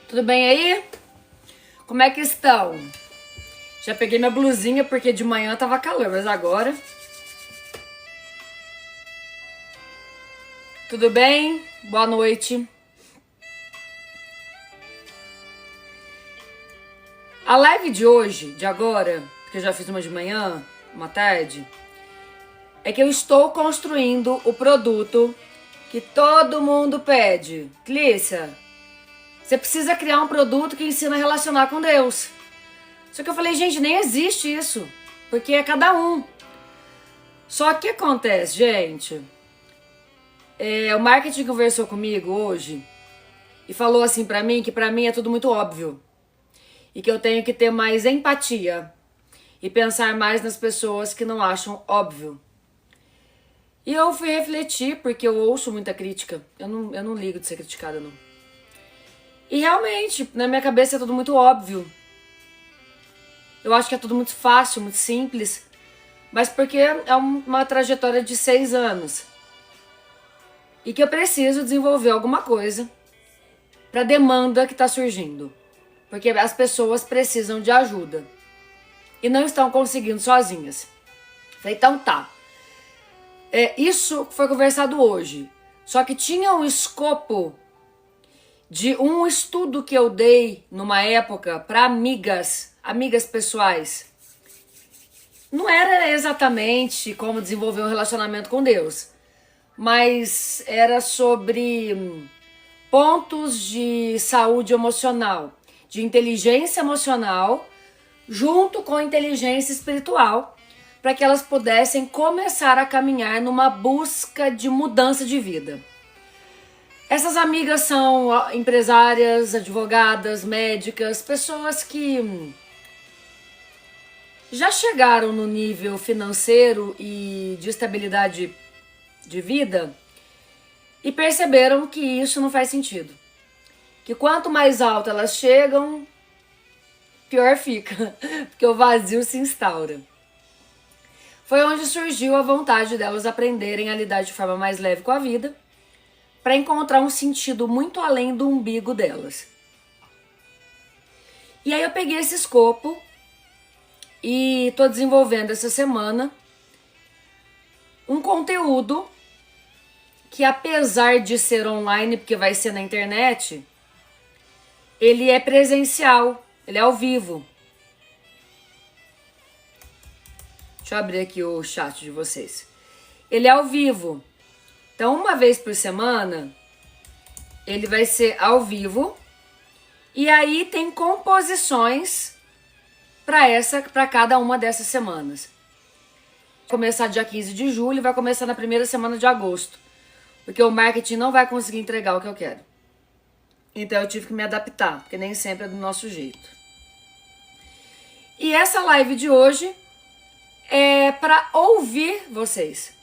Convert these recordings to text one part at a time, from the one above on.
Tudo bem aí? Como é que estão? Já peguei minha blusinha porque de manhã tava calor, mas agora... Tudo bem? Boa noite. A live de hoje, de agora, que eu já fiz uma de manhã, uma tarde, é que eu estou construindo o produto que todo mundo pede. Clícia, você precisa criar um produto que ensina a relacionar com Deus. Só que eu falei, gente, nem existe isso, porque é cada um. Só que acontece, gente, o marketing conversou comigo hoje e falou assim pra mim, que pra mim é tudo muito óbvio. E que eu tenho que ter mais empatia e pensar mais nas pessoas que não acham óbvio. E eu fui refletir, porque eu ouço muita crítica. Eu não ligo de ser criticada, não. E realmente, na minha cabeça é tudo muito óbvio. Eu acho que é tudo muito fácil, muito simples. Mas porque é uma trajetória de 6 anos. E que eu preciso desenvolver alguma coisa para a demanda que está surgindo. Porque as pessoas precisam de ajuda. E não estão conseguindo sozinhas. Falei, então tá. Isso foi conversado hoje. Só que tinha um escopo de um estudo que eu dei numa época para amigas pessoais. Não era exatamente como desenvolver um relacionamento com Deus, mas era sobre pontos de saúde emocional, de inteligência emocional, junto com inteligência espiritual, para que elas pudessem começar a caminhar numa busca de mudança de vida. Essas amigas são empresárias, advogadas, médicas, pessoas que já chegaram no nível financeiro e de estabilidade de vida e perceberam que isso não faz sentido. Que quanto mais alto elas chegam, pior fica, porque o vazio se instaura. Foi onde surgiu a vontade delas aprenderem a lidar de forma mais leve com a vida, para encontrar um sentido muito além do umbigo delas. E aí eu peguei esse escopo e tô desenvolvendo essa semana um conteúdo que, apesar de ser online, porque vai ser na internet, ele é presencial, ele é ao vivo. Deixa eu abrir aqui o chat de vocês. Ele é ao vivo. Então, uma vez por semana, ele vai ser ao vivo. E aí tem composições para cada uma dessas semanas. Vai começar dia 15 de julho e vai começar na primeira semana de agosto. Porque o marketing não vai conseguir entregar o que eu quero. Então eu tive que me adaptar, porque nem sempre é do nosso jeito. E essa live de hoje é para ouvir vocês.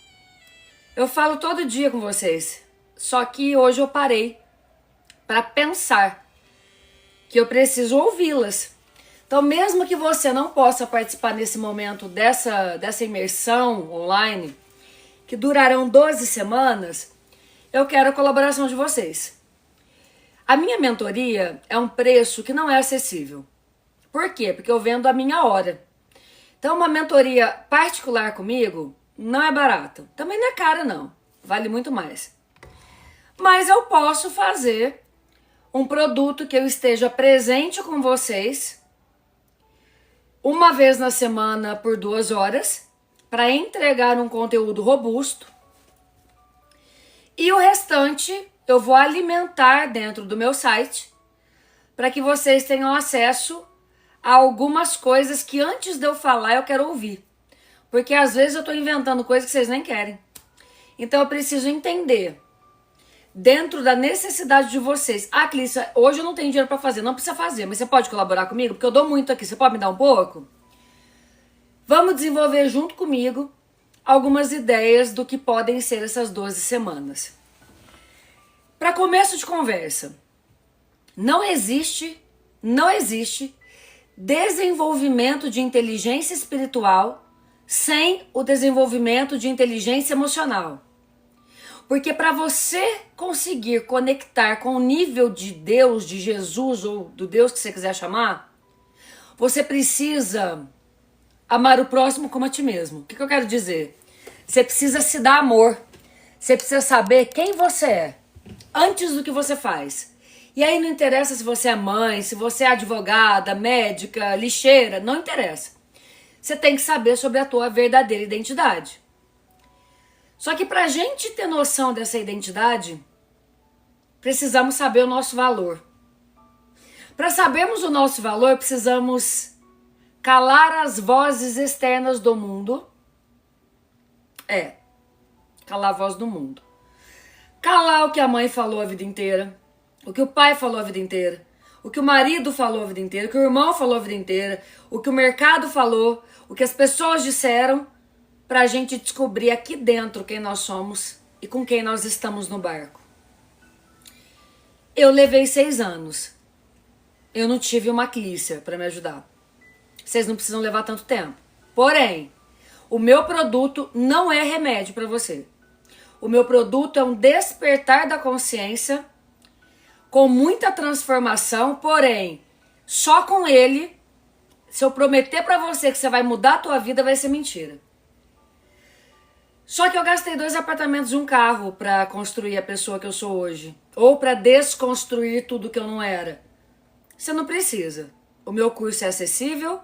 Eu falo todo dia com vocês, só que hoje eu parei para pensar que eu preciso ouvi-las. Então, mesmo que você não possa participar nesse momento dessa imersão online, que durarão 12 semanas, eu quero a colaboração de vocês. A minha mentoria é um preço que não é acessível. Por quê? Porque eu vendo a minha hora. Então, uma mentoria particular comigo não é barata. Também não é cara, não. Vale muito mais. Mas eu posso fazer um produto que eu esteja presente com vocês uma vez na semana por 2 horas para entregar um conteúdo robusto. E o restante eu vou alimentar dentro do meu site para que vocês tenham acesso a algumas coisas que antes de eu falar eu quero ouvir. Porque às vezes eu tô inventando coisas que vocês nem querem. Então eu preciso entender, dentro da necessidade de vocês. Ah, Clícia, hoje eu não tenho dinheiro pra fazer. Não precisa fazer, mas você pode colaborar comigo? Porque eu dou muito aqui. Você pode me dar um pouco? Vamos desenvolver junto comigo algumas ideias do que podem ser essas 12 semanas. Para começo de conversa, não existe desenvolvimento de inteligência espiritual sem o desenvolvimento de inteligência emocional. Porque para você conseguir conectar com o nível de Deus, de Jesus ou do Deus que você quiser chamar, você precisa amar o próximo como a ti mesmo. O que eu quero dizer? Você precisa se dar amor. Você precisa saber quem você é antes do que você faz. E aí não interessa se você é mãe, se você é advogada, médica, lixeira, não interessa. Você tem que saber sobre a tua verdadeira identidade. Só que pra gente ter noção dessa identidade, precisamos saber o nosso valor. Para sabermos o nosso valor, precisamos calar as vozes externas do mundo. Calar a voz do mundo. Calar o que a mãe falou a vida inteira, o que o pai falou a vida inteira, o que o marido falou a vida inteira, o que o irmão falou a vida inteira, o que o mercado falou, o que as pessoas disseram, pra gente descobrir aqui dentro quem nós somos e com quem nós estamos no barco. Eu levei 6 anos. Eu não tive uma clícia para me ajudar. Vocês não precisam levar tanto tempo. Porém, o meu produto não é remédio para você. O meu produto é um despertar da consciência com muita transformação, porém, só com ele, se eu prometer para você que você vai mudar a tua vida, vai ser mentira. Só que eu gastei 2 apartamentos e um carro para construir a pessoa que eu sou hoje. Ou para desconstruir tudo que eu não era. Você não precisa. O meu curso é acessível.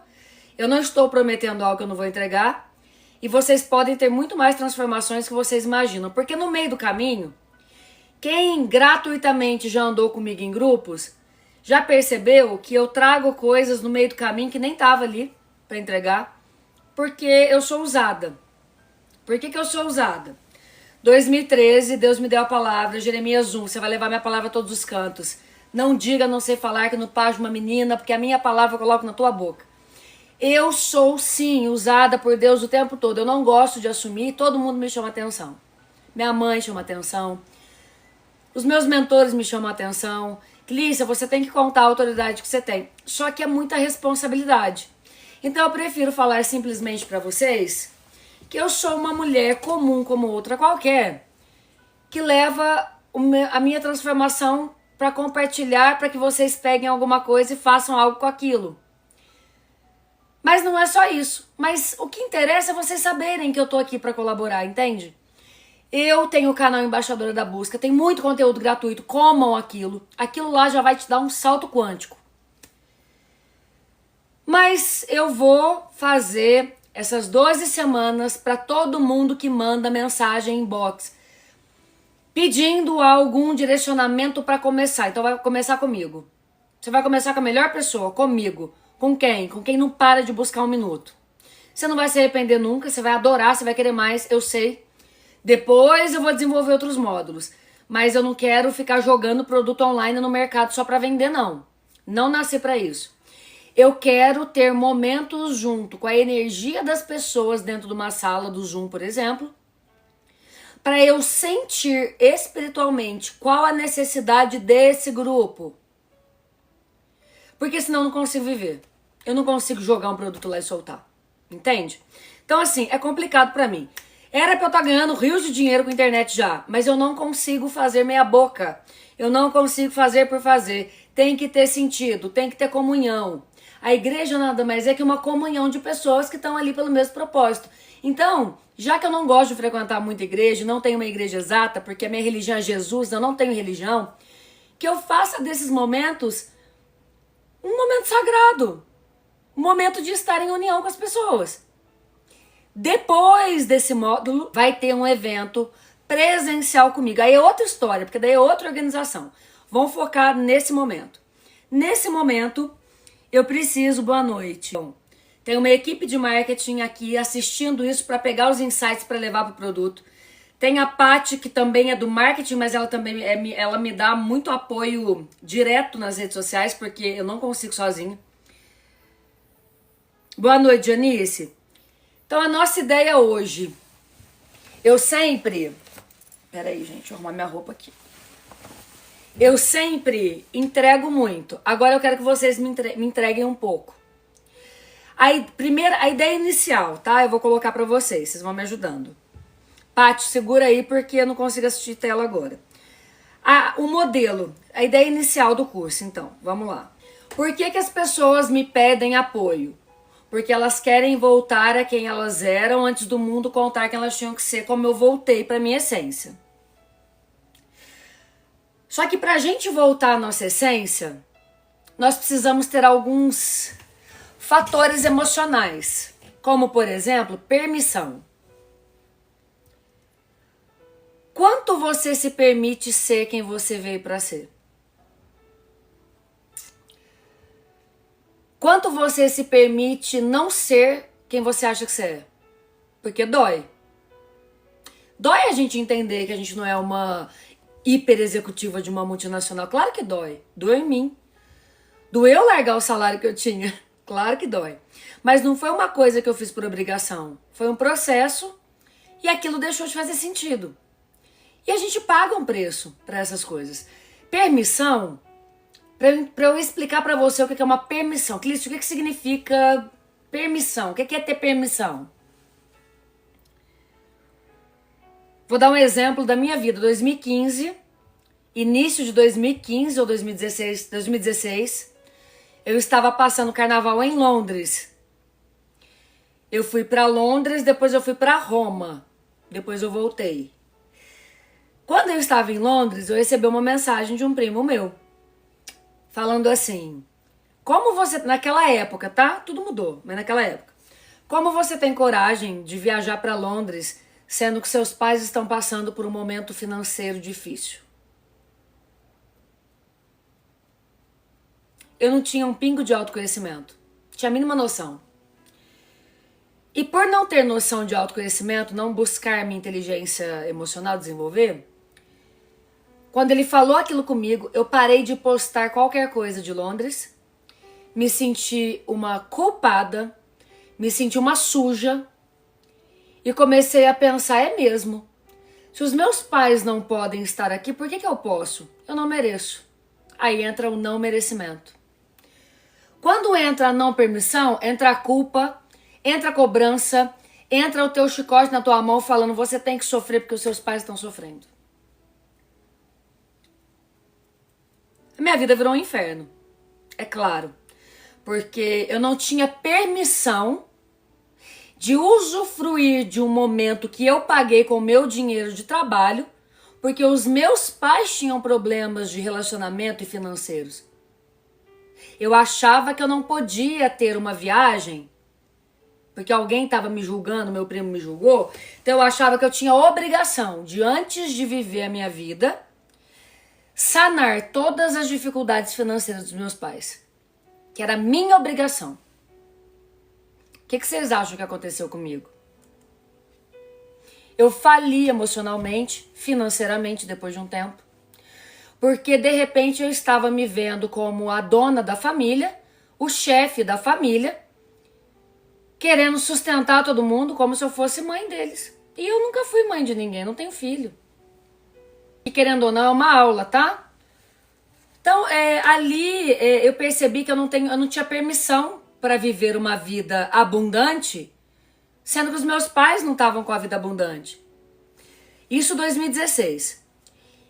Eu não estou prometendo algo que eu não vou entregar. E vocês podem ter muito mais transformações que vocês imaginam. Porque no meio do caminho, quem gratuitamente já andou comigo em grupos, já percebeu que eu trago coisas no meio do caminho que nem tava ali para entregar. Porque eu sou usada. Por que eu sou usada? 2013, Deus me deu a palavra, Jeremias 1, você vai levar minha palavra a todos os cantos. Não diga, não sei falar, que no paz de uma menina, porque a minha palavra eu coloco na tua boca. Eu sou, sim, usada por Deus o tempo todo. Eu não gosto de assumir, todo mundo me chama atenção. Minha mãe chama atenção. Os meus mentores me chamam atenção. Clícia, você tem que contar a autoridade que você tem. Só que é muita responsabilidade. Então eu prefiro falar simplesmente para vocês que eu sou uma mulher comum como outra qualquer, que leva a minha transformação para compartilhar, para que vocês peguem alguma coisa e façam algo com aquilo. Mas não é só isso. Mas o que interessa é vocês saberem que eu tô aqui para colaborar, entende? Eu tenho o canal Embaixadora da Busca, tem muito conteúdo gratuito, comam aquilo. Aquilo lá já vai te dar um salto quântico. Mas eu vou fazer essas 12 semanas para todo mundo que manda mensagem inbox pedindo algum direcionamento para começar. Então vai começar comigo. Você vai começar com a melhor pessoa, comigo. Com quem? Com quem não para de buscar 1 minuto. Você não vai se arrepender nunca, você vai adorar, você vai querer mais, eu sei. Depois eu vou desenvolver outros módulos. Mas eu não quero ficar jogando produto online no mercado só para vender, não. Não nasci para isso. Eu quero ter momentos junto com a energia das pessoas dentro de uma sala do Zoom, por exemplo, para eu sentir espiritualmente qual a necessidade desse grupo. Porque senão eu não consigo viver. Eu não consigo jogar um produto lá e soltar. Entende? Então assim, é complicado para mim. Era pra eu estar ganhando rios de dinheiro com a internet já, mas eu não consigo fazer meia boca. Eu não consigo fazer por fazer. Tem que ter sentido, tem que ter comunhão. A igreja nada mais é que uma comunhão de pessoas que estão ali pelo mesmo propósito. Então, já que eu não gosto de frequentar muita igreja, não tenho uma igreja exata, porque a minha religião é Jesus, eu não tenho religião, que eu faça desses momentos um momento sagrado. Um momento de estar em união com as pessoas. Depois desse módulo, vai ter um evento presencial comigo. Aí é outra história, porque daí é outra organização. Vamos focar nesse momento. Nesse momento, eu preciso, boa noite. Bom, tem uma equipe de marketing aqui assistindo isso para pegar os insights para levar para o produto. Tem a Paty, que também é do marketing, mas ela também ela me dá muito apoio direto nas redes sociais, porque eu não consigo sozinha. Boa noite, Janice. Então a nossa ideia hoje, eu sempre... Peraí, gente, deixa eu arrumar minha roupa aqui. Eu sempre entrego muito. Agora eu quero que vocês me entreguem um pouco. A ideia inicial, tá? Eu vou colocar pra vocês vão me ajudando. Paty, segura aí porque eu não consigo assistir tela agora. O modelo, a ideia inicial do curso, então, vamos lá. Por que as pessoas me pedem apoio? Porque elas querem voltar a quem elas eram antes do mundo contar que elas tinham que ser como eu voltei para minha essência. Só que pra gente voltar à nossa essência, nós precisamos ter alguns fatores emocionais, como, por exemplo, permissão. Quanto você se permite ser quem você veio para ser? Quanto você se permite não ser quem você acha que você é? Porque dói. Dói a gente entender que a gente não é uma hiper executiva de uma multinacional. Claro que dói. Doeu em mim. Doeu largar o salário que eu tinha. Claro que dói. Mas não foi uma coisa que eu fiz por obrigação. Foi um processo e aquilo deixou de fazer sentido. E a gente paga um preço para essas coisas. Permissão, para eu explicar para você o que é uma permissão. Clício, o que significa permissão? O que é ter permissão? Vou dar um exemplo da minha vida. 2015, início de 2015 ou 2016, eu estava passando carnaval em Londres. Eu fui para Londres, depois eu fui para Roma. Depois eu voltei. Quando eu estava em Londres, eu recebi uma mensagem de um primo meu, falando assim, como você, naquela época, tá? Tudo mudou, mas naquela época, como você tem coragem de viajar para Londres, sendo que seus pais estão passando por um momento financeiro difícil? Eu não tinha um pingo de autoconhecimento, tinha a mínima noção. E por não ter noção de autoconhecimento, não buscar minha inteligência emocional desenvolver, quando ele falou aquilo comigo, eu parei de postar qualquer coisa de Londres, me senti uma culpada, me senti uma suja e comecei a pensar, é mesmo, se os meus pais não podem estar aqui, por que eu posso? Eu não mereço. Aí entra o não merecimento. Quando entra a não permissão, entra a culpa, entra a cobrança, entra o teu chicote na tua mão falando você tem que sofrer porque os seus pais estão sofrendo. A minha vida virou um inferno, é claro, porque eu não tinha permissão de usufruir de um momento que eu paguei com o meu dinheiro de trabalho, porque os meus pais tinham problemas de relacionamento e financeiros. Eu achava que eu não podia ter uma viagem, porque alguém estava me julgando, meu primo me julgou, então eu achava que eu tinha obrigação de, antes de viver a minha vida, sanar todas as dificuldades financeiras dos meus pais, que era minha obrigação. O que vocês acham que aconteceu comigo? Eu fali emocionalmente, financeiramente depois de um tempo, porque de repente eu estava me vendo como a dona da família, o chefe da família, querendo sustentar todo mundo como se eu fosse mãe deles. E eu nunca fui mãe de ninguém, não tenho filho. E querendo ou não, é uma aula, tá? Então, ali eu percebi que eu não tinha permissão para viver uma vida abundante, sendo que os meus pais não estavam com a vida abundante. Isso em 2016.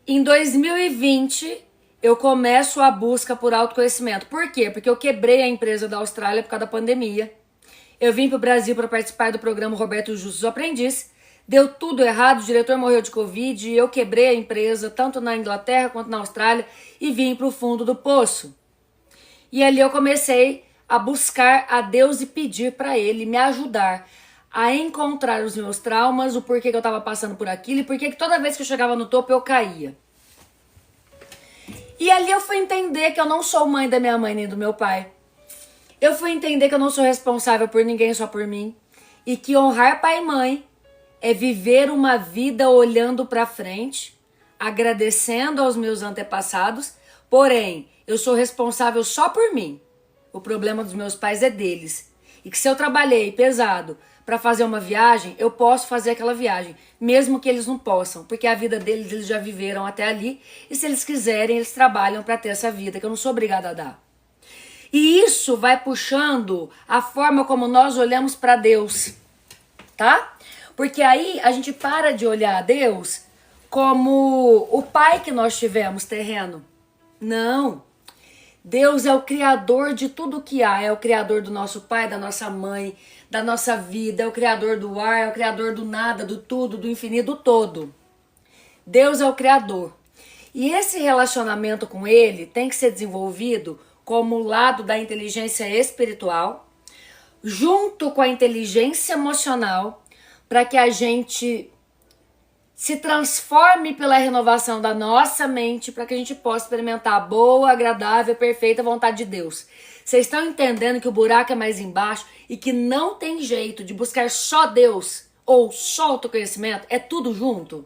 Em 2020, eu começo a busca por autoconhecimento. Por quê? Porque eu quebrei a empresa da Austrália por causa da pandemia. Eu vim para o Brasil para participar do programa Roberto Justus Aprendiz. Deu tudo errado, o diretor morreu de Covid, eu quebrei a empresa, tanto na Inglaterra quanto na Austrália, e vim para o fundo do poço. E ali eu comecei a buscar a Deus e pedir para Ele me ajudar a encontrar os meus traumas, o porquê que eu estava passando por aquilo e porquê que toda vez que eu chegava no topo eu caía. E ali eu fui entender que eu não sou mãe da minha mãe nem do meu pai. Eu fui entender que eu não sou responsável por ninguém, só por mim. E que honrar pai e mãe é viver uma vida olhando para frente, agradecendo aos meus antepassados, porém, eu sou responsável só por mim. O problema dos meus pais é deles. E que se eu trabalhei pesado para fazer uma viagem, eu posso fazer aquela viagem, mesmo que eles não possam, porque a vida deles eles já viveram até ali, e se eles quiserem, eles trabalham para ter essa vida, que eu não sou obrigada a dar. E isso vai puxando a forma como nós olhamos para Deus, tá? Porque aí a gente para de olhar a Deus como o pai que nós tivemos terreno. Não. Deus é o criador de tudo que há. É o criador do nosso pai, da nossa mãe, da nossa vida. É o criador do ar, é o criador do nada, do tudo, do infinito, do todo. Deus é o criador. E esse relacionamento com ele tem que ser desenvolvido como o lado da inteligência espiritual, junto com a inteligência emocional, para que a gente se transforme pela renovação da nossa mente, para que a gente possa experimentar a boa, agradável, perfeita vontade de Deus. Vocês estão entendendo que o buraco é mais embaixo e que não tem jeito de buscar só Deus ou só autoconhecimento? É tudo junto?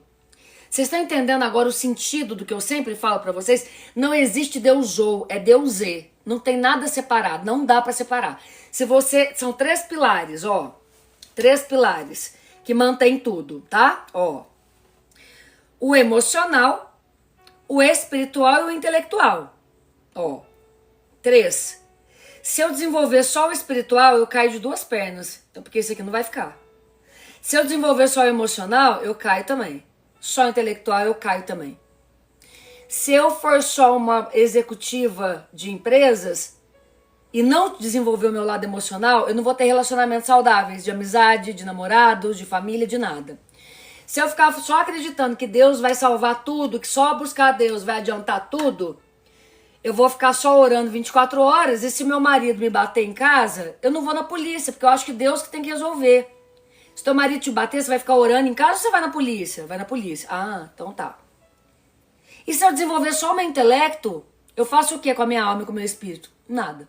Vocês estão entendendo agora o sentido do que eu sempre falo para vocês? Não existe Deus ou, é Deus e. Não tem nada separado, não dá para separar. Se você, são 3 pilares, ó. 3 pilares que mantém tudo, tá? Ó. O emocional, o espiritual e o intelectual. Ó. 3. Se eu desenvolver só o espiritual, eu caio de 2 pernas. Então, porque isso aqui não vai ficar. Se eu desenvolver só o emocional, eu caio também. Só o intelectual, eu caio também. Se eu for só uma executiva de empresas e não desenvolver o meu lado emocional, eu não vou ter relacionamentos saudáveis de amizade, de namorados, de família, de nada. Se eu ficar só acreditando que Deus vai salvar tudo, que só buscar Deus vai adiantar tudo, eu vou ficar só orando 24 horas e se meu marido me bater em casa, eu não vou na polícia, porque eu acho que Deus que tem que resolver. Se teu marido te bater, você vai ficar orando em casa ou você vai na polícia? Vai na polícia. Ah, então tá. E se eu desenvolver só o meu intelecto, eu faço o que com a minha alma e com o meu espírito? Nada.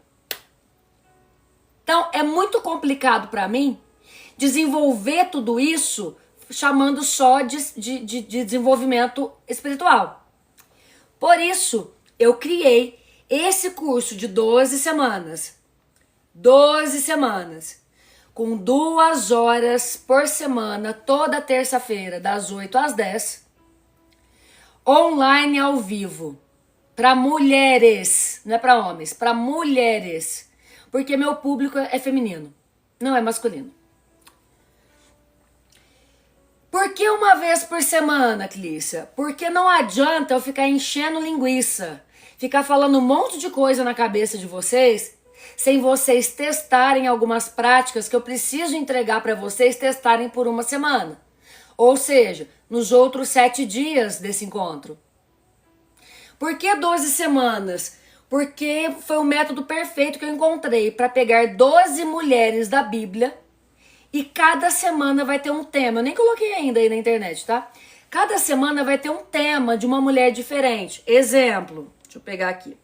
Então, é muito complicado para mim desenvolver tudo isso chamando só de desenvolvimento espiritual. Por isso, eu criei esse curso de 12 semanas. 12 semanas. Com 2 horas por semana, toda terça-feira, das 8 às 10. Online ao vivo. Para mulheres, não é para homens, para mulheres. Porque meu público é feminino, não é masculino. Por que uma vez por semana, Clícia? Porque não adianta eu ficar enchendo linguiça, ficar falando um monte de coisa na cabeça de vocês, sem vocês testarem algumas práticas que eu preciso entregar para vocês testarem por uma semana. Ou seja, nos outros 7 dias desse encontro. Por que 12 semanas? Porque foi o método perfeito que eu encontrei para pegar 12 mulheres da Bíblia e cada semana vai ter um tema. Eu nem coloquei ainda aí na internet, tá? Cada semana vai ter um tema de uma mulher diferente. Exemplo, deixa eu pegar aqui.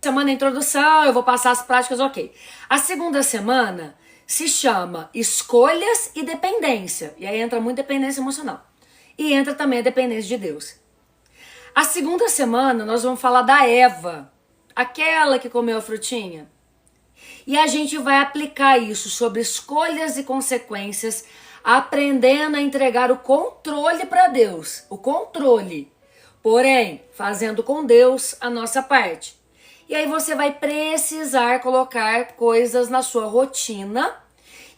Semana introdução, eu vou passar as práticas, ok. A segunda semana se chama escolhas e dependência. E aí entra muito dependência emocional. E entra também a dependência de Deus. A segunda semana nós vamos falar da Eva, aquela que comeu a frutinha. E a gente vai aplicar isso sobre escolhas e consequências, aprendendo a entregar o controle para Deus. O controle. Porém, fazendo com Deus a nossa parte. E aí você vai precisar colocar coisas na sua rotina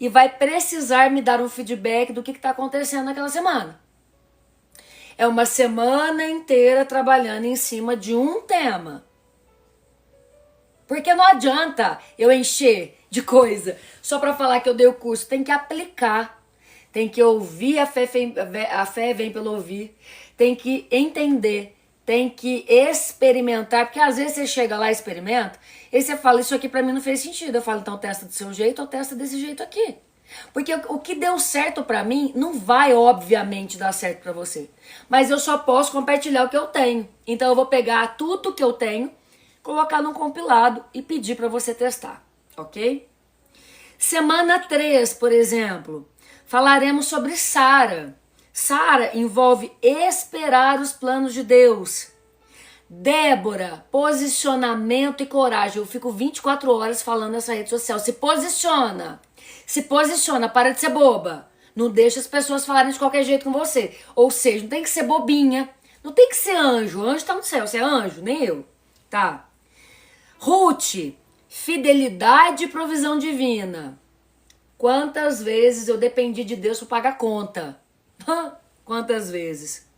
e vai precisar me dar um feedback do que está acontecendo naquela semana. É uma semana inteira trabalhando em cima de um tema. Porque não adianta eu encher de coisa só para falar que eu dei o curso. Tem que aplicar. Tem que ouvir, a fé vem pelo ouvir. Tem que entender. Tem que experimentar. Porque às vezes você chega lá e experimenta. E você fala, isso aqui para mim não fez sentido. Eu falo, então testa do seu jeito ou testa desse jeito aqui. Porque o que deu certo pra mim não vai, obviamente, dar certo pra você. Mas eu só posso compartilhar o que eu tenho. Então eu vou pegar tudo que eu tenho, colocar num compilado e pedir pra você testar, ok? Semana 3, por exemplo, falaremos sobre Sara. Sara envolve esperar os planos de Deus. Débora, posicionamento e coragem. Eu fico 24 horas falando nessa rede social. Se posiciona. Se posiciona, para de ser boba. Não deixa as pessoas falarem de qualquer jeito com você. Ou seja, não tem que ser bobinha. Não tem que ser anjo. Anjo tá no céu. Você é anjo, nem eu. Tá. Ruth, fidelidade e provisão divina. Quantas vezes eu dependi de Deus para pagar conta? Quantas vezes?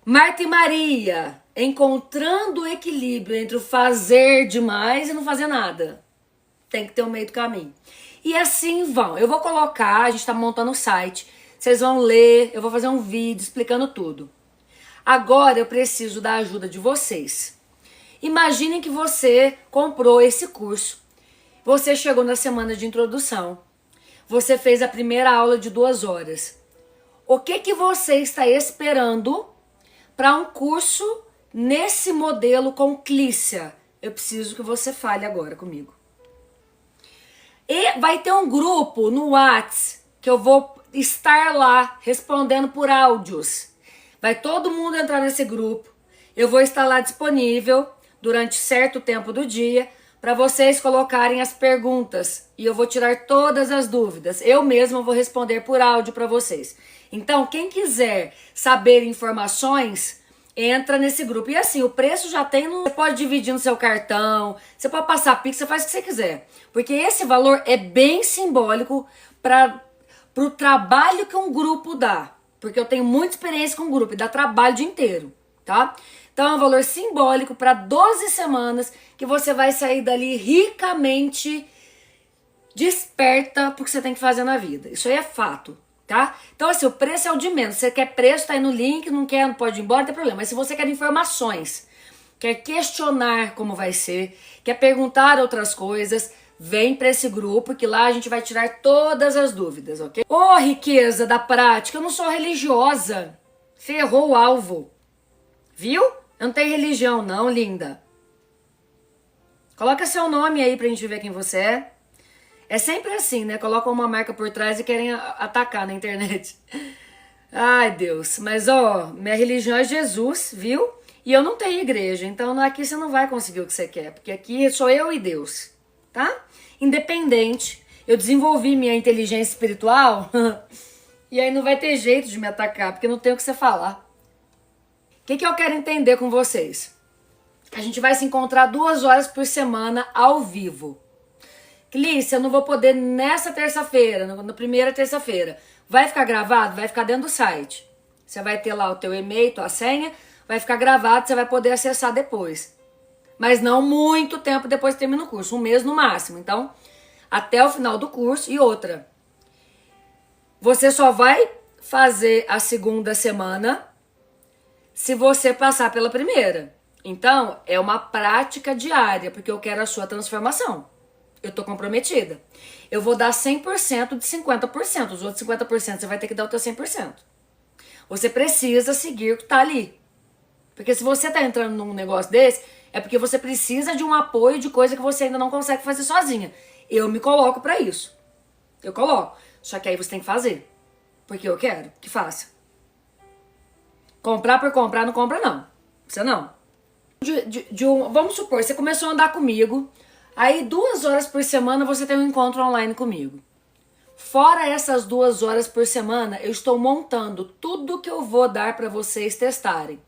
Marta e Maria, encontrando o equilíbrio entre o fazer demais e não fazer nada. Tem que ter um meio do caminho. E assim vão. Eu vou colocar, a gente está montando o site. Vocês vão ler, eu vou fazer um vídeo explicando tudo. Agora eu preciso da ajuda de vocês. Imaginem que você comprou esse curso. Você chegou na semana de introdução. Você fez a primeira aula de 2 horas. O que você está esperando para um curso nesse modelo com Clícia? Eu preciso que você fale agora comigo. E vai ter um grupo no WhatsApp que eu vou estar lá respondendo por áudios. Vai todo mundo entrar nesse grupo. Eu vou estar lá disponível durante certo tempo do dia para vocês colocarem as perguntas. E eu vou tirar todas as dúvidas. Eu mesma vou responder por áudio para vocês. Então, quem quiser saber informações, entra nesse grupo. E assim, o preço já tem no... Você pode dividir no seu cartão, você pode passar Pix, você faz o que você quiser. Porque esse valor é bem simbólico para o trabalho que um grupo dá. Porque eu tenho muita experiência com o grupo e dá trabalho o dia inteiro, tá? Então é um valor simbólico para 12 semanas que você vai sair dali ricamente desperta pro que você tem que fazer na vida. Isso aí é fato, tá? Então assim, o preço é o de menos. Você quer preço, tá aí no link, não quer, não pode ir embora, não tem problema. Mas se você quer informações, quer questionar como vai ser, quer perguntar outras coisas, vem para esse grupo que lá a gente vai tirar todas as dúvidas, ok? Ô, riqueza da prática, eu não sou religiosa. Você errou o alvo. Viu? Eu não tenho religião não, linda. Coloca seu nome aí pra gente ver quem você é. É sempre assim, né? Colocam uma marca por trás e querem atacar na internet. Ai, Deus. Mas, ó, minha religião é Jesus, viu? E eu não tenho igreja, então aqui você não vai conseguir o que você quer. Porque aqui sou eu e Deus, tá? Independente. Eu desenvolvi minha inteligência espiritual e aí não vai ter jeito de me atacar, porque não tem o que você falar. O que eu quero entender com vocês? A gente vai se encontrar 2 horas por semana ao vivo. Clícia, eu não vou poder nessa terça-feira, na primeira terça-feira. Vai ficar gravado? Vai ficar dentro do site. Você vai ter lá o teu e-mail, tua senha, vai ficar gravado, você vai poder acessar depois. Mas não muito tempo depois que termina o curso, 1 mês no máximo. Então, até o final do curso. E outra, você só vai fazer a segunda semana se você passar pela primeira. Então, é uma prática diária, porque eu quero a sua transformação. Eu tô comprometida. Eu vou dar 100% de 50%. Os outros 50% você vai ter que dar o teu 100%. Você precisa seguir o que tá ali. Porque se você tá entrando num negócio desse, é porque você precisa de um apoio de coisa que você ainda não consegue fazer sozinha. Eu me coloco pra isso. Eu coloco. Só que aí você tem que fazer. Porque eu quero que faça. Comprar por comprar, não compra não. Você não. Vamos supor, você começou a andar comigo, aí 2 horas por semana você tem um encontro online comigo. Fora essas 2 horas por semana, eu estou montando tudo que eu vou dar para vocês testarem.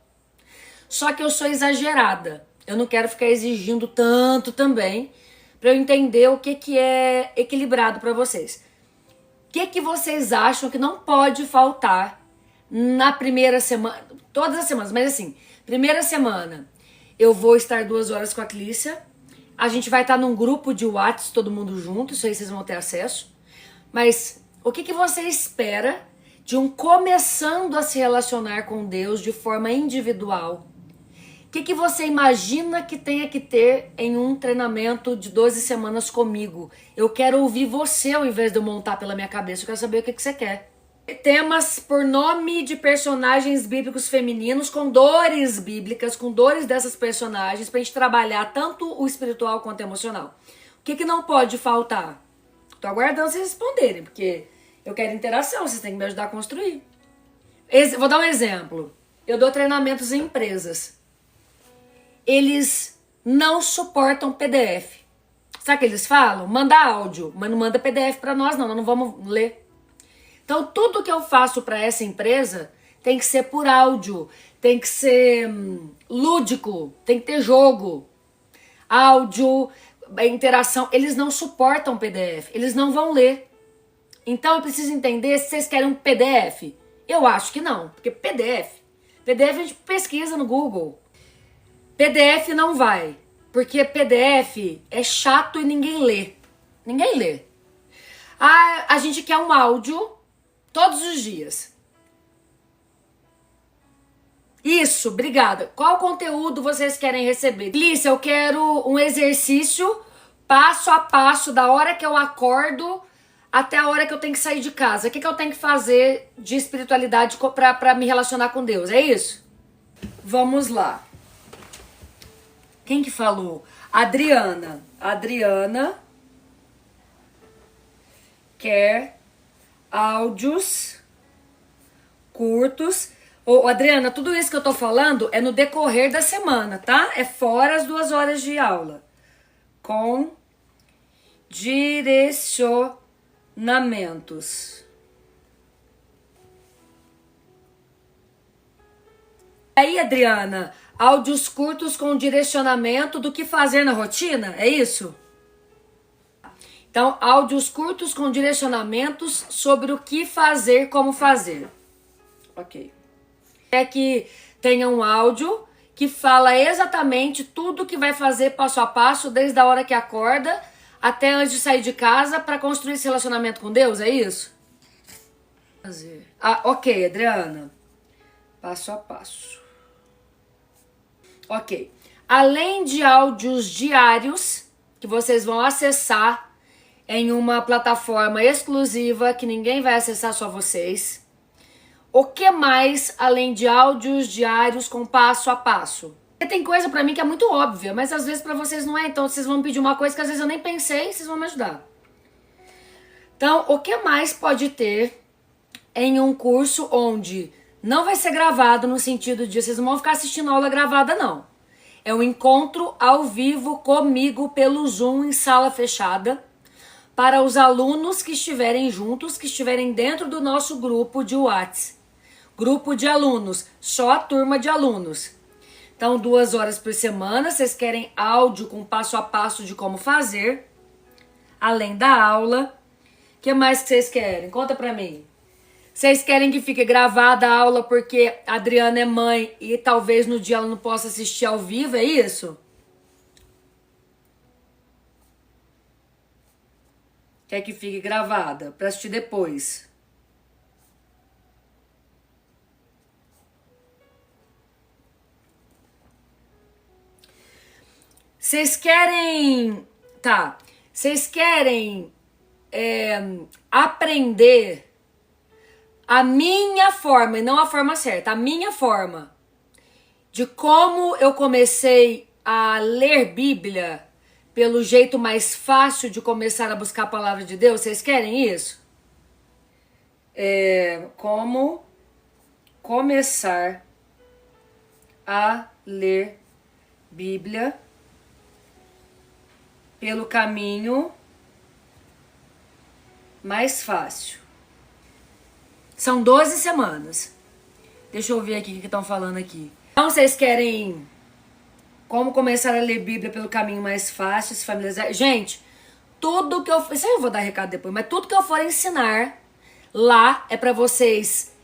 Só que eu sou exagerada. Eu não quero ficar exigindo tanto também, para eu entender o que é equilibrado para vocês. O que vocês acham que não pode faltar na primeira semana, todas as semanas, mas assim, primeira semana eu vou estar 2 horas com a Clícia, a gente vai estar num grupo de WhatsApp, todo mundo junto, isso aí vocês vão ter acesso, mas o que você espera de um começando a se relacionar com Deus de forma individual? O que você imagina que tenha que ter em um treinamento de 12 semanas comigo? Eu quero ouvir você ao invés de eu montar pela minha cabeça, eu quero saber o que você quer. Temas por nome de personagens bíblicos femininos com dores bíblicas, com dores dessas personagens, pra gente trabalhar tanto o espiritual quanto o emocional. O que não pode faltar? Tô aguardando vocês responderem, porque eu quero interação, vocês têm que me ajudar a construir. Vou dar um exemplo. Eu dou treinamentos em empresas. Eles não suportam PDF. Sabe o que eles falam? Manda áudio, mas não manda PDF pra nós não vamos ler. Então, tudo que eu faço para essa empresa tem que ser por áudio, tem que ser lúdico, tem que ter jogo. Áudio, interação, eles não suportam PDF, eles não vão ler. Então eu preciso entender se vocês querem um PDF. Eu acho que não, porque PDF a gente pesquisa no Google. PDF não vai, porque PDF é chato e ninguém lê. Ninguém lê. Ah, a gente quer um áudio todos os dias. Isso, obrigada. Qual conteúdo vocês querem receber? Lícia, eu quero um exercício passo a passo, da hora que eu acordo até a hora que eu tenho que sair de casa. O que eu tenho que fazer de espiritualidade pra me relacionar com Deus? É isso? Vamos lá. Quem que falou? Adriana. Adriana quer áudios curtos. Ô, Adriana, tudo isso que eu tô falando é no decorrer da semana, tá? É fora as 2 horas de aula. Com direcionamentos. Aí, Adriana, áudios curtos com direcionamento do que fazer na rotina, é isso? Então, áudios curtos com direcionamentos sobre o que fazer, como fazer. Ok. É que tenha um áudio que fala exatamente tudo que vai fazer passo a passo, desde a hora que acorda até antes de sair de casa, para construir esse relacionamento com Deus, é isso? Ah, ok, Adriana. Passo a passo. Ok. Além de áudios diários que vocês vão acessar em uma plataforma exclusiva que ninguém vai acessar, só vocês. O que mais além de áudios diários com passo a passo? Tem coisa pra mim que é muito óbvia, mas às vezes pra vocês não é. Então vocês vão pedir uma coisa que às vezes eu nem pensei, vocês vão me ajudar. Então, o que mais pode ter em um curso onde não vai ser gravado no sentido de vocês não vão ficar assistindo aula gravada, não. É um encontro ao vivo comigo pelo Zoom em sala fechada para os alunos que estiverem juntos, que estiverem dentro do nosso grupo de WhatsApp. Grupo de alunos, só a turma de alunos. Então, 2 horas por semana, vocês querem áudio com passo a passo de como fazer, além da aula. O que mais que vocês querem? Conta pra mim. Vocês querem que fique gravada a aula porque a Adriana é mãe e talvez no dia ela não possa assistir ao vivo, é isso? Quer que fique gravada pra assistir depois? Vocês querem... Tá. Vocês querem aprender a minha forma, e não a forma certa, a minha forma de como eu comecei a ler Bíblia pelo jeito mais fácil de começar a buscar a palavra de Deus? Vocês querem isso? Como começar a ler Bíblia pelo caminho mais fácil. São 12 semanas. Deixa eu ver aqui o que estão falando aqui. Então, vocês querem como começar a ler Bíblia pelo caminho mais fácil, se familiarizar? Gente, tudo que eu... Isso aí eu vou dar recado depois, mas tudo que eu for ensinar lá é pra vocês...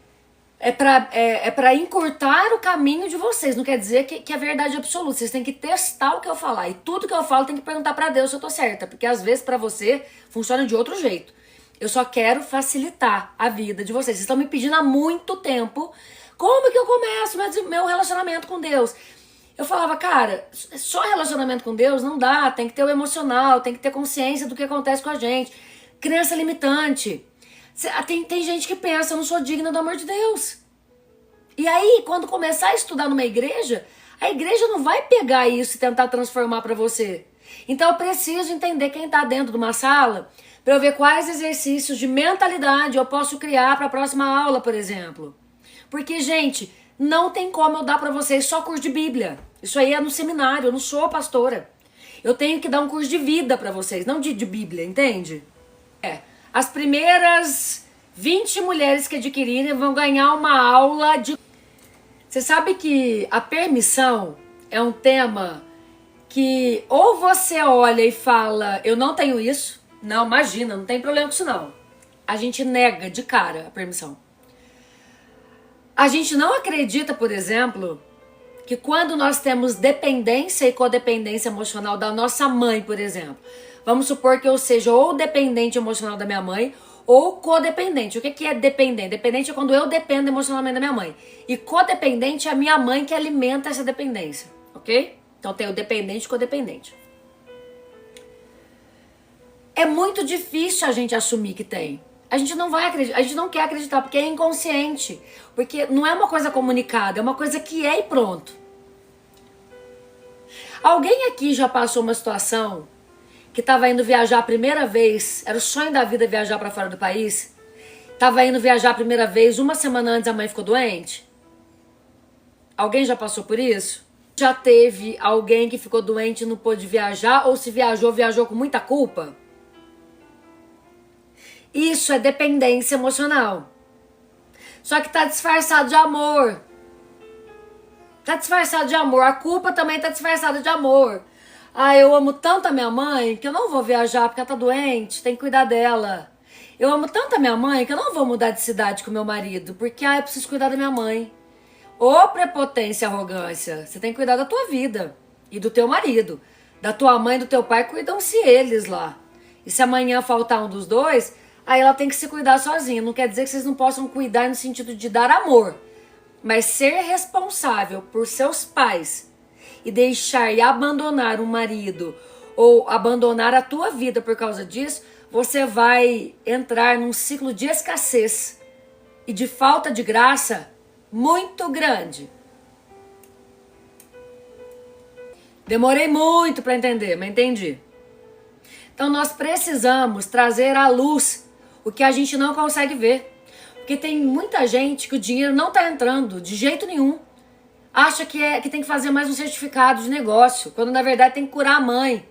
É pra encurtar o caminho de vocês. Não quer dizer que é verdade absoluta. Vocês têm que testar o que eu falar. E tudo que eu falo tem que perguntar pra Deus se eu tô certa. Porque às vezes pra você funciona de outro jeito. Eu só quero facilitar a vida de vocês. Vocês estão me pedindo há muito tempo como que eu começo meu relacionamento com Deus. Eu falava, cara, só relacionamento com Deus não dá. Tem que ter o emocional, tem que ter consciência do que acontece com a gente. Crença limitante. Tem gente que pensa, eu não sou digna do amor de Deus. E aí, quando começar a estudar numa igreja, a igreja não vai pegar isso e tentar transformar pra você. Então eu preciso entender quem tá dentro de uma sala pra eu ver quais exercícios de mentalidade eu posso criar pra próxima aula, por exemplo. Porque, gente, não tem como eu dar pra vocês só curso de Bíblia. Isso aí é no seminário, eu não sou pastora. Eu tenho que dar um curso de vida pra vocês, não de Bíblia, entende? As primeiras 20 mulheres que adquirirem vão ganhar uma aula de... Você sabe que a permissão é um tema que ou você olha e fala, eu não tenho isso. Não, imagina, não tem problema com isso não. A gente nega de cara a permissão. A gente não acredita, por exemplo, que quando nós temos dependência e codependência emocional da nossa mãe, por exemplo, vamos supor que eu seja ou dependente emocional da minha mãe ou codependente. O que é dependente? Dependente é quando eu dependo emocionalmente da minha mãe. E codependente é a minha mãe que alimenta essa dependência, ok? Então tem o dependente e codependente. É muito difícil a gente assumir que tem. A gente não vai acreditar, a gente não quer acreditar porque é inconsciente. Porque não é uma coisa comunicada, é uma coisa que é e pronto. Alguém aqui já passou uma situação que estava indo viajar a primeira vez, era o sonho da vida viajar para fora do país, estava indo viajar a primeira vez, uma semana antes a mãe ficou doente? Alguém já passou por isso? Já teve alguém que ficou doente e não pôde viajar, ou se viajou, viajou com muita culpa? Isso é dependência emocional. Só que tá disfarçado de amor. Tá disfarçado de amor. A culpa também tá disfarçada de amor. Ah, eu amo tanto a minha mãe que eu não vou viajar porque ela tá doente, tem que cuidar dela. Eu amo tanto a minha mãe que eu não vou mudar de cidade com meu marido porque eu preciso cuidar da minha mãe. Ô prepotência e arrogância, você tem que cuidar da tua vida e do teu marido. Da tua mãe e do teu pai, cuidam-se eles lá. E se amanhã faltar um dos dois, aí ela tem que se cuidar sozinha. Não quer dizer que vocês não possam cuidar no sentido de dar amor, mas ser responsável por seus pais e deixar e abandonar um marido ou abandonar a tua vida por causa disso, você vai entrar num ciclo de escassez e de falta de graça muito grande. Demorei muito para entender, mas entendi. Então nós precisamos trazer à luz o que a gente não consegue ver. Porque tem muita gente que o dinheiro não está entrando de jeito nenhum. Acha que tem que fazer mais um certificado de negócio, quando na verdade tem que curar a mãe.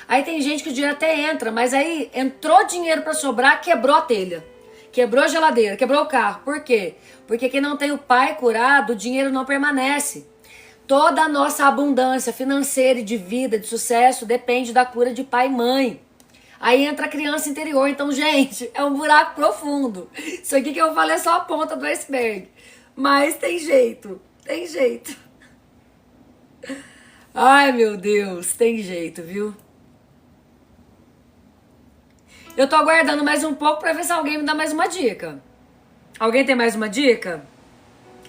Aí tem gente que o dinheiro até entra, mas aí entrou dinheiro para sobrar, quebrou a telha. Quebrou a geladeira, quebrou o carro. Por quê? Porque quem não tem o pai curado, o dinheiro não permanece. Toda a nossa abundância financeira e de vida, de sucesso, depende da cura de pai e mãe. Aí entra a criança interior. Então, gente, é um buraco profundo. Isso aqui que eu falei é só a ponta do iceberg. Mas tem jeito, tem jeito. Ai, meu Deus, tem jeito, viu? Eu tô aguardando mais um pouco pra ver se alguém me dá mais uma dica. Alguém tem mais uma dica?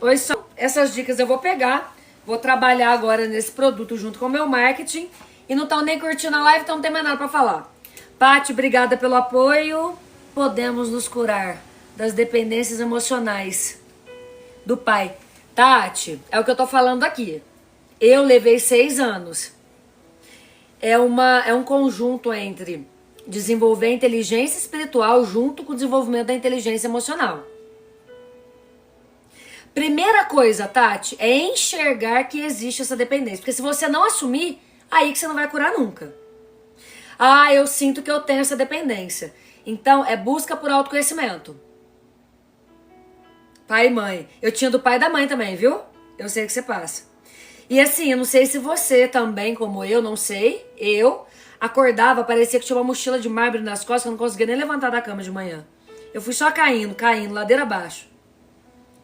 Hoje só essas dicas eu vou pegar. Vou trabalhar agora nesse produto junto com o meu marketing. E não estão nem curtindo a live, então não tem mais nada pra falar. Paty, obrigada pelo apoio. Podemos nos curar das dependências emocionais do pai. Tati, é o que eu tô falando aqui. Eu levei 6 anos. É um conjunto entre desenvolver a inteligência espiritual junto com o desenvolvimento da inteligência emocional. Primeira coisa, Tati, é enxergar que existe essa dependência. Porque se você não assumir, aí que você não vai curar nunca. Ah, eu sinto que eu tenho essa dependência. Então, é busca por autoconhecimento. Pai e mãe. Eu tinha do pai e da mãe também, viu? Eu sei que você passa. E assim, eu não sei se você também, como eu, não sei. Eu acordava, parecia que tinha uma mochila de mármore nas costas, que eu não conseguia nem levantar da cama de manhã. Eu fui só caindo, ladeira abaixo.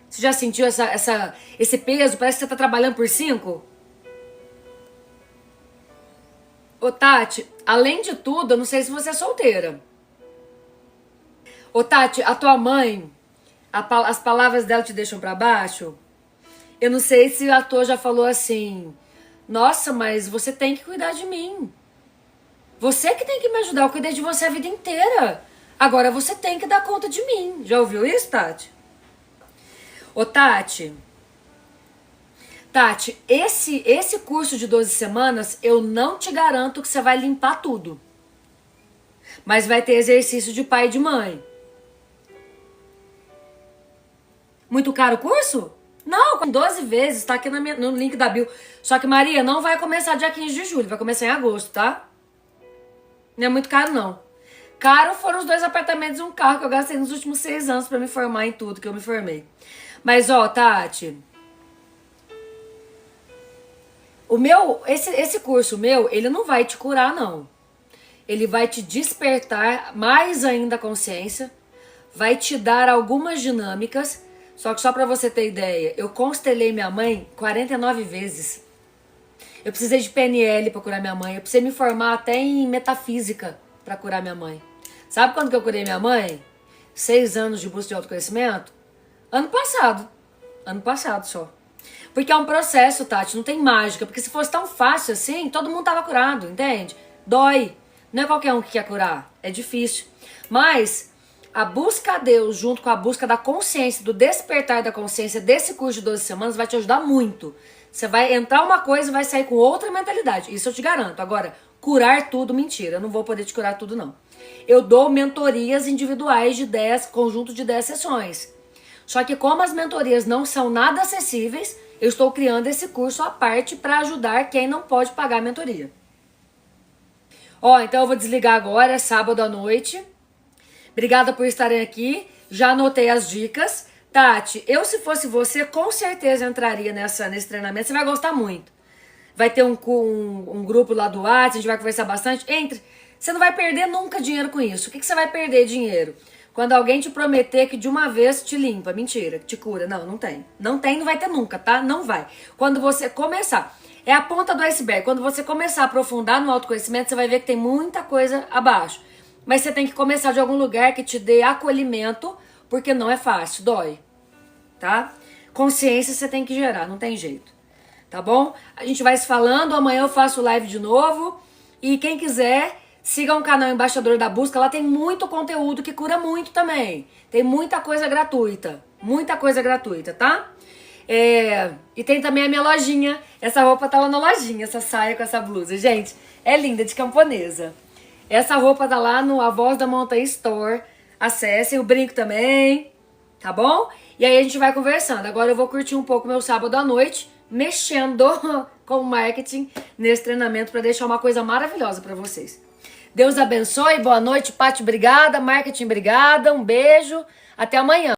Você já sentiu esse peso? Parece que você tá trabalhando por 5? Ô Tati, além de tudo, eu não sei se você é solteira. Ô Tati, a tua mãe, as palavras dela te deixam pra baixo? Eu não sei se a tua já falou assim, nossa, mas você tem que cuidar de mim. Você que tem que me ajudar, eu cuidei de você a vida inteira. Agora você tem que dar conta de mim. Já ouviu isso, Tati? Ô Tati, esse curso de 12 semanas, eu não te garanto que você vai limpar tudo. Mas vai ter exercício de pai e de mãe. Muito caro o curso? Não, com 12 vezes, tá aqui no link da bio. Só que, Maria, não vai começar dia 15 de julho, vai começar em agosto, tá? Não é muito caro, não. Caro foram os 2 apartamentos e um carro que eu gastei nos últimos 6 anos pra me formar em tudo que eu me formei. Mas, ó, Tati, Esse curso meu, ele não vai te curar, não. Ele vai te despertar mais ainda a consciência, vai te dar algumas dinâmicas. Só que só pra você ter ideia, eu constelei minha mãe 49 vezes. Eu precisei de PNL pra curar minha mãe. Eu precisei me formar até em metafísica pra curar minha mãe. Sabe quando que eu curei minha mãe? 6 anos de busca de autoconhecimento? Ano passado. Ano passado só. Porque é um processo, Tati, não tem mágica. Porque se fosse tão fácil assim, todo mundo tava curado, entende? Dói. Não é qualquer um que quer curar. É difícil. Mas a busca a Deus junto com a busca da consciência, do despertar da consciência desse curso de 12 semanas vai te ajudar muito. Você vai entrar uma coisa e vai sair com outra mentalidade. Isso eu te garanto. Agora, curar tudo, mentira. Eu não vou poder te curar tudo, não. Eu dou mentorias individuais de 10, conjunto de 10 sessões. Só que como as mentorias não são nada acessíveis, eu estou criando esse curso à parte para ajudar quem não pode pagar a mentoria. Ó, então eu vou desligar agora, é sábado à noite. Obrigada por estarem aqui. Já anotei as dicas. Tati, eu se fosse você, com certeza entraria nesse treinamento. Você vai gostar muito. Vai ter um grupo lá do WhatsApp, a gente vai conversar bastante. Entre. Você não vai perder nunca dinheiro com isso. O que você vai perder dinheiro? Quando alguém te prometer que de uma vez te limpa. Mentira, te cura. Não, não tem. Não tem, não vai ter nunca, tá? Não vai. Quando você começar... É a ponta do iceberg. Quando você começar a aprofundar no autoconhecimento, você vai ver que tem muita coisa abaixo. Mas você tem que começar de algum lugar que te dê acolhimento, porque não é fácil, dói. Tá? Consciência você tem que gerar, não tem jeito. Tá bom? A gente vai se falando, amanhã eu faço live de novo. E quem quiser, siga o canal Embaixador da Busca. Lá tem muito conteúdo que cura muito também. Tem muita coisa gratuita. Muita coisa gratuita, tá? E tem também a minha lojinha. Essa roupa tá lá na lojinha, essa saia com essa blusa. Gente, é linda, de camponesa. Essa roupa tá lá no A Voz da Montanha Store. Acessem, o brinco também, tá bom? E aí a gente vai conversando. Agora eu vou curtir um pouco meu sábado à noite, mexendo com o marketing nesse treinamento para deixar uma coisa maravilhosa para vocês. Deus abençoe, boa noite, Paty, obrigada, marketing, obrigada, um beijo, até amanhã.